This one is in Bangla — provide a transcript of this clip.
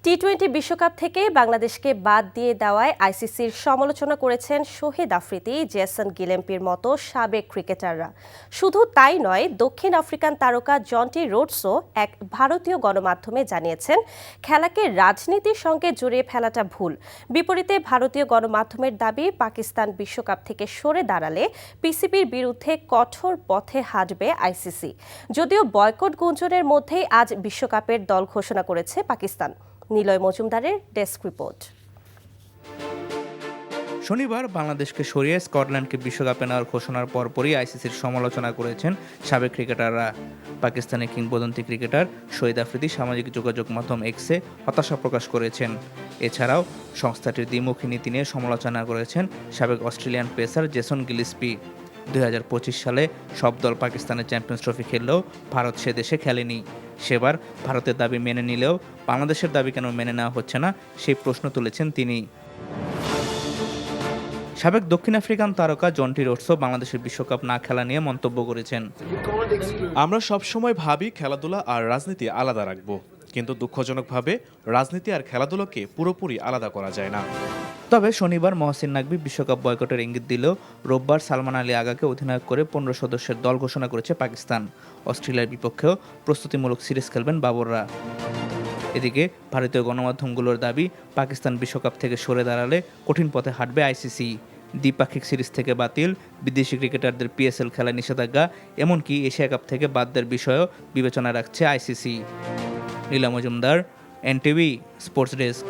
টি-20 বিশ্বকাপ থেকে বাংলাদেশকে বাদ দিয়ে দেওয়ায় আইসিসির সমালোচনা করেছেন শহীদ আফ্রিদি, জেসন গিলেম্পির মতো সাবেক ক্রিকেটাররা। শুধু তাই নয়, দক্ষিণ আফ্রিকান তারকা জন্টি রোডসও এক ভারতীয় গণমাধ্যমে জানিয়েছেন খেলাকে রাজনীতির সঙ্গে জড়িয়ে ফেলাটা ভুল। বিপরীতে ভারতীয় গণমাধ্যমের দাবি, পাকিস্তান বিশ্বকাপ থেকে সরে দাঁড়ালে পিসিবির বিরুদ্ধে কঠোর পথে হাঁটবে আইসিসি। যদিও বয়কট গুঞ্জনের মধ্যেই আজ বিশ্বকাপের দল ঘোষণা করেছে পাকিস্তান। নিলয় মজুমদারের ডেস্ক রিপোর্ট। শনিবার বাংলাদেশকে সরিয়ে স্কটল্যান্ডকে বিশ্বকাপে নেওয়ার ঘোষণার পরপরই আইসিসির সমালোচনা করেছেন সাবেক ক্রিকেটাররা। পাকিস্তানের কিংবদন্তি ক্রিকেটার শহীদ আফ্রিদি সামাজিক যোগাযোগ মাধ্যম এক্সে হতাশা প্রকাশ করেছেন। এছাড়াও সংস্থাটির দ্বিমুখী নীতি নিয়ে সমালোচনা করেছেন সাবেক অস্ট্রেলিয়ান পেসার জেসন গিলেস্পি। 2025 সালে সব দল পাকিস্তানের চ্যাম্পিয়ন্স ট্রফি খেললেও ভারত সে দেশে খেলেনি। সেবার ভারতের দাবি মেনে নিলেও বাংলাদেশের দাবি কেন মেনে নেওয়া হচ্ছে না, সেই প্রশ্ন তুলেছেন তিনি। সাবেক দক্ষিণ আফ্রিকান তারকা জন্টি রোডসও বাংলাদেশের বিশ্বকাপ না খেলা নিয়ে মন্তব্য করেছেন। আমরা সবসময় ভাবি খেলাধুলা আর রাজনীতি আলাদা রাখবো, কিন্তু দুঃখজনকভাবে রাজনীতি আর খেলাধুলাকে পুরোপুরি আলাদা করা যায় না। তবে শনিবার মহসিন নাকভি বিশ্বকাপ বয়কটের ইঙ্গিত দিলেও রোববার সালমান আলী আগাকে অধিনায়ক করে 15 সদস্যের দল ঘোষণা করেছে পাকিস্তান। অস্ট্রেলিয়ার বিপক্ষেও প্রস্তুতিমূলক সিরিজ খেলবেন বাবররা। এদিকে ভারতীয় গণমাধ্যমগুলোর দাবি, পাকিস্তান বিশ্বকাপ থেকে সরে দাঁড়ালে কঠিন পথে হাঁটবে আইসিসি। দ্বিপাক্ষিক সিরিজ থেকে বাতিল, বিদেশি ক্রিকেটারদের পিএসএল খেলায় নিষেধাজ্ঞা, এমনকি এশিয়া কাপ থেকে বাদ দেওয়ার বিষয়েও বিবেচনা রাখছে আইসিসি। নীলা মজুমদার, এনটিভি স্পোর্টস ডেস্ক।